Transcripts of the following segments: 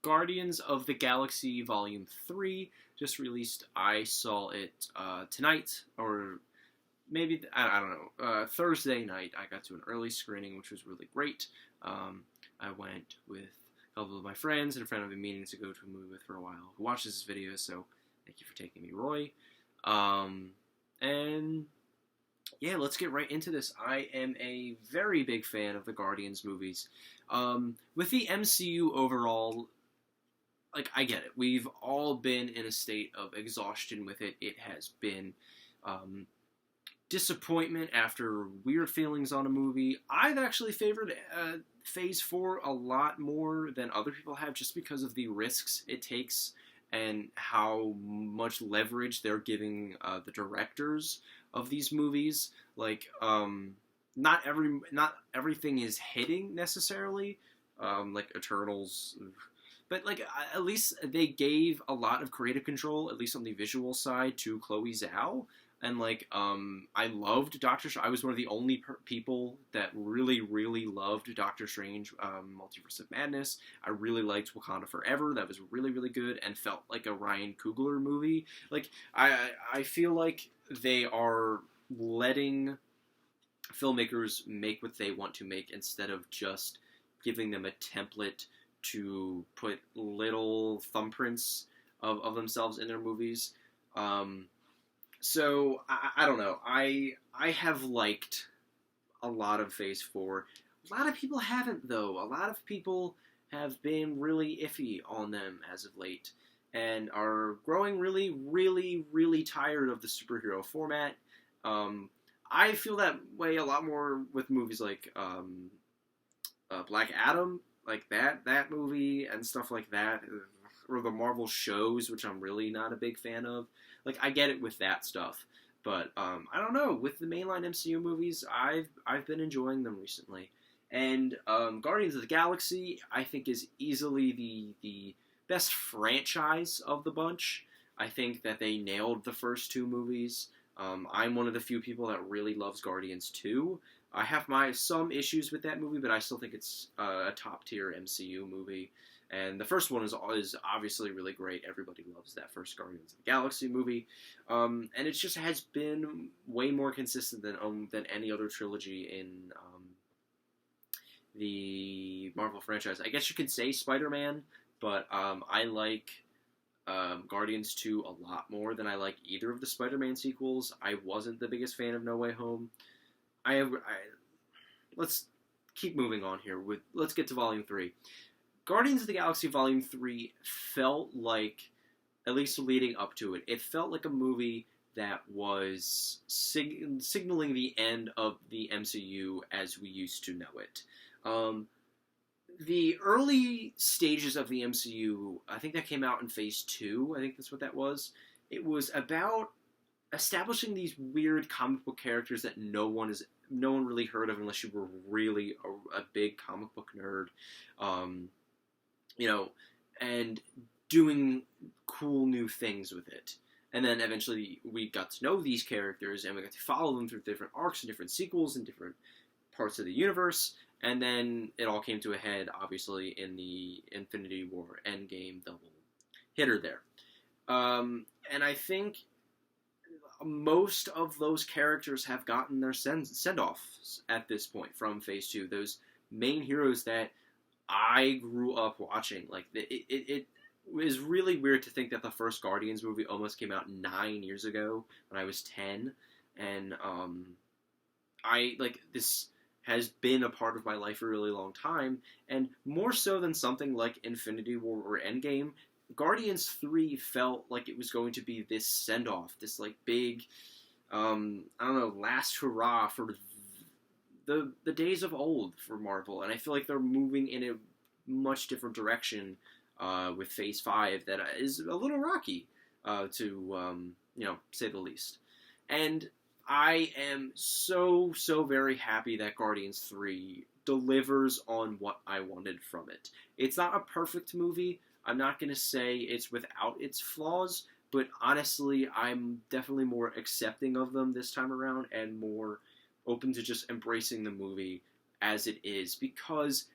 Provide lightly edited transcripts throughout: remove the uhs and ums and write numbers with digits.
Guardians of the Galaxy Volume 3 just released. I saw it tonight, or maybe, I don't know, Thursday night. I got to an early screening, which was really great. I went with a couple of my friends and a friend I've been meaning to go to a movie with for a while who watches this video, so thank you for taking me, Roy. And yeah, let's get right into this. I am a very big fan of the Guardians movies. With the MCU overall, like, I get it. We've all been in a state of exhaustion with it. It has been disappointment after weird feelings on a movie. I've actually favored Phase 4 a lot more than other people have, just because of the risks it takes and how much leverage they're giving the directors of these movies. Like, not everything is hitting necessarily, like Eternals. But, like, at least they gave a lot of creative control, at least on the visual side, to Chloe Zhao. And, like, I loved Doctor Strange. I was one of the only people that really, really loved Doctor Strange, Multiverse of Madness. I really liked Wakanda Forever. That was really, really good and felt like a Ryan Coogler movie. Like, I feel like they are letting filmmakers make what they want to make instead of just giving them a template to put little thumbprints of themselves in their movies. So, I don't know. I have liked a lot of Phase 4. A lot of people haven't, though. A lot of people have been really iffy on them as of late and are growing really, really, really tired of the superhero format. I feel that way a lot more with movies like Black Adam, like that movie and stuff like that, or the Marvel shows, which I'm really not a big fan of. Like, I get it with that stuff, but I don't know. With the mainline MCU movies, I've been enjoying them recently, and Guardians of the Galaxy, I think, is easily the best franchise of the bunch. I think that they nailed the first two movies. I'm one of the few people that really loves Guardians 2. I have some issues with that movie, but I still think it's a top-tier MCU movie. And the first one is obviously really great. Everybody loves that first Guardians of the Galaxy movie. And it just has been way more consistent than any other trilogy in the Marvel franchise. I guess you could say Spider-Man, but I like Guardians 2 a lot more than I like either of the Spider-Man sequels. I wasn't the biggest fan of No Way Home. Let's keep moving on here. Let's get to Volume 3. Guardians of the Galaxy Volume 3 felt like, at least leading up to it, it felt like a movie that was signaling the end of the MCU as we used to know it. The early stages of the MCU, I think that came out in Phase 2, I think that's what that was. It was about establishing these weird comic book characters that no one really heard of unless you were really a big comic book nerd. And doing cool new things with it. And then eventually we got to know these characters, and we got to follow them through different arcs and different sequels and different parts of the universe. And then it all came to a head, obviously, in the Infinity War Endgame double hitter there. And I think most of those characters have gotten their send-offs at this point from Phase 2. Those main heroes that I grew up watching. Like, it was really weird to think that the first Guardians movie almost came out 9 years ago when I was 10. And this has been a part of my life for a really long time. And more so than something like Infinity War or Endgame, Guardians 3 felt like it was going to be this send-off, this, like, big, last hurrah for the days of old for Marvel. And I feel like they're moving in a much different direction with Phase 5 that is a little rocky, to say the least. And I am so very happy that Guardians 3 delivers on what I wanted from it. It's not a perfect movie. I'm not going to say it's without its flaws, but honestly, I'm definitely more accepting of them this time around and more open to just embracing the movie as it is, because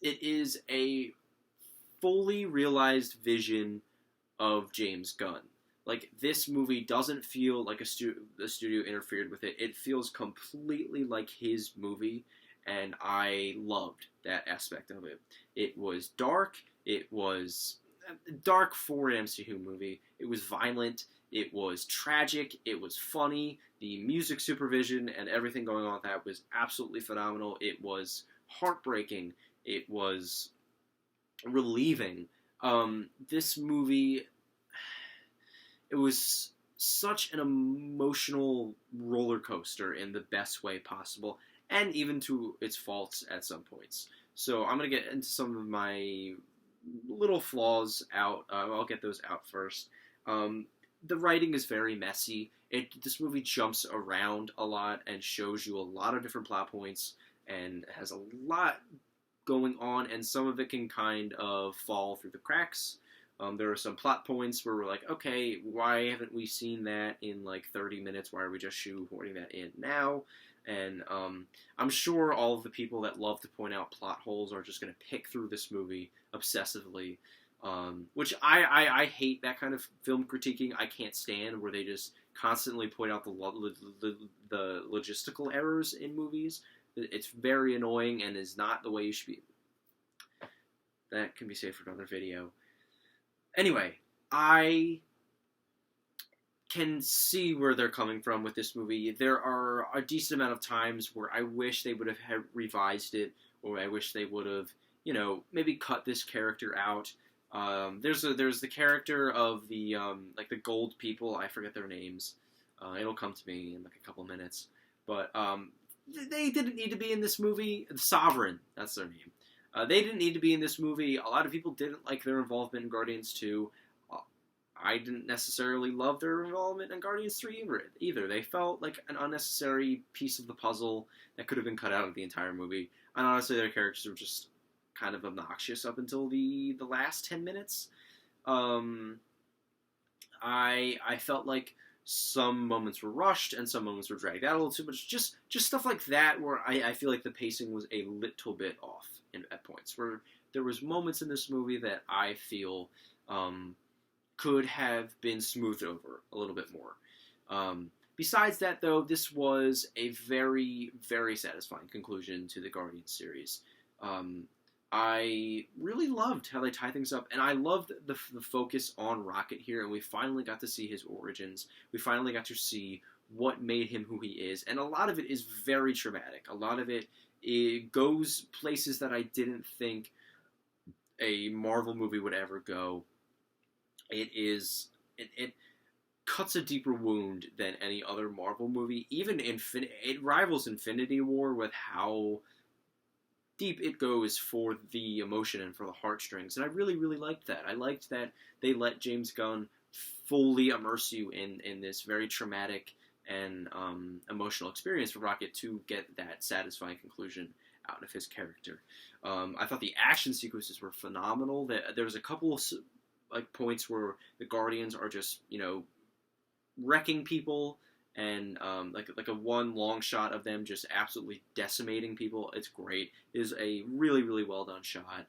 it is a fully realized vision of James Gunn. Like, this movie doesn't feel like the studio interfered with it. It feels completely like his movie, and I loved that aspect of it. It was dark. It was dark for an MCU movie. It was violent. It was tragic. It was funny. The music supervision and everything going on with that was absolutely phenomenal. It was heartbreaking. It was relieving. This movie, it was such an emotional roller coaster in the best way possible, and even to its faults at some points. So I'm going to get into some of my little flaws out. I'll get those out first. The writing is very messy. This movie jumps around a lot and shows you a lot of different plot points and has a lot going on, and some of it can kind of fall through the cracks. There are some plot points where we're like, okay, why haven't we seen that in like 30 minutes? Why are we just shoehorning that in now? And I'm sure all of the people that love to point out plot holes are just going to pick through this movie obsessively, which I hate that kind of film critiquing. I can't stand where they just constantly point out the logistical errors in movies. It's very annoying and is not the way you should be. That can be saved for another video. Anyway, I can see where they're coming from with this movie. There are a decent amount of times where I wish they would have revised it, or I wish they would have, maybe cut this character out. There's the character of the like the gold people. I forget their names. It'll come to me in like a couple minutes. But they didn't need to be in this movie. The Sovereign, that's their name. They didn't need to be in this movie. A lot of people didn't like their involvement in Guardians 2. I didn't necessarily love their involvement in Guardians 3 either. They felt like an unnecessary piece of the puzzle that could have been cut out of the entire movie. And honestly, their characters were just kind of obnoxious up until the last 10 minutes. I felt like some moments were rushed and some moments were dragged out a little too much. Just stuff like that where I feel like the pacing was a little bit off at points. Where there was moments in this movie that I feel could have been smoothed over a little bit more. Besides that, though, this was a very, very satisfying conclusion to the Guardians series. I really loved how they tie things up, and I loved the focus on Rocket here, and we finally got to see his origins. We finally got to see what made him who he is, and a lot of it is very traumatic. A lot of it goes places that I didn't think a Marvel movie would ever go. It cuts a deeper wound than any other Marvel movie. Even it rivals Infinity War with how deep it goes for the emotion and for the heartstrings. And I really, really liked that. I liked that they let James Gunn fully immerse you in this very traumatic and emotional experience for Rocket to get that satisfying conclusion out of his character. I thought the action sequences were phenomenal. There was a couple of points where the Guardians are just wrecking people, and like a one long shot of them just absolutely decimating people. It's great. It is a really, really well done shot.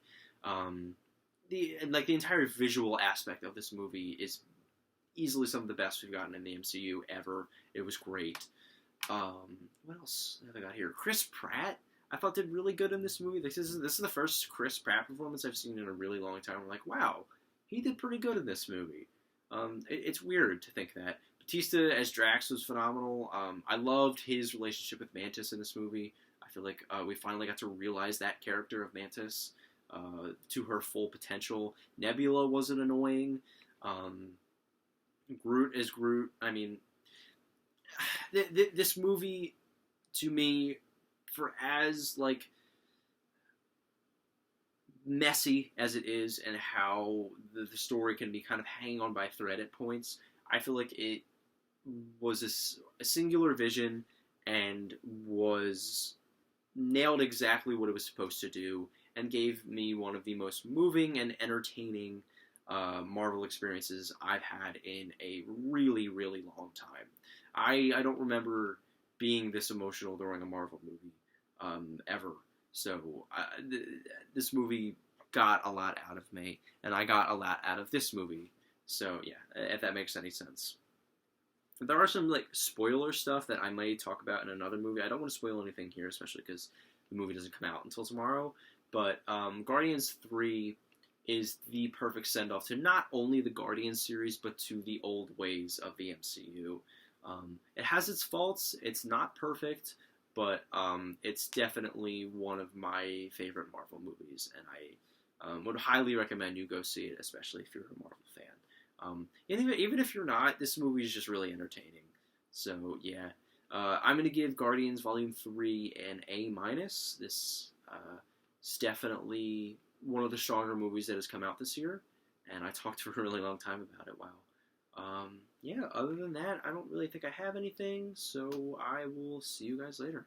The entire visual aspect of this movie is easily some of the best we've gotten in the MCU ever. It was great. What else have I got here? Chris Pratt, I thought, did really good in this movie. This is the first Chris Pratt performance I've seen in a really long time. I'm like, wow, he did pretty good in this movie. It's weird to think that. Batista as Drax was phenomenal. I loved his relationship with Mantis in this movie. I feel like we finally got to realize that character of Mantis to her full potential. Nebula wasn't annoying. Groot is Groot. I mean, this movie, to me, for as messy as it is and how the story can be kind of hanging on by a thread at points, I feel like it was a singular vision and was nailed exactly what it was supposed to do and gave me one of the most moving and entertaining Marvel experiences I've had in a really, really long time. I don't remember being this emotional during a Marvel movie ever. So this movie got a lot out of me, and I got a lot out of this movie. So yeah, if that makes any sense. There are some like spoiler stuff that I may talk about in another movie. I don't want to spoil anything here, especially because the movie doesn't come out until tomorrow. But Guardians 3 is the perfect send off to not only the Guardians series, but to the old ways of the MCU. It has its faults. It's not perfect, but it's definitely one of my favorite Marvel movies, and I would highly recommend you go see it, especially if you're a Marvel fan. Even if you're not, this movie is just really entertaining. So yeah, I'm gonna give Guardians Volume 3 an A minus. This is definitely one of the stronger movies that has come out this year, and I talked for a really long time about it. Wow. Yeah, other than that, I don't really think I have anything, so I will see you guys later.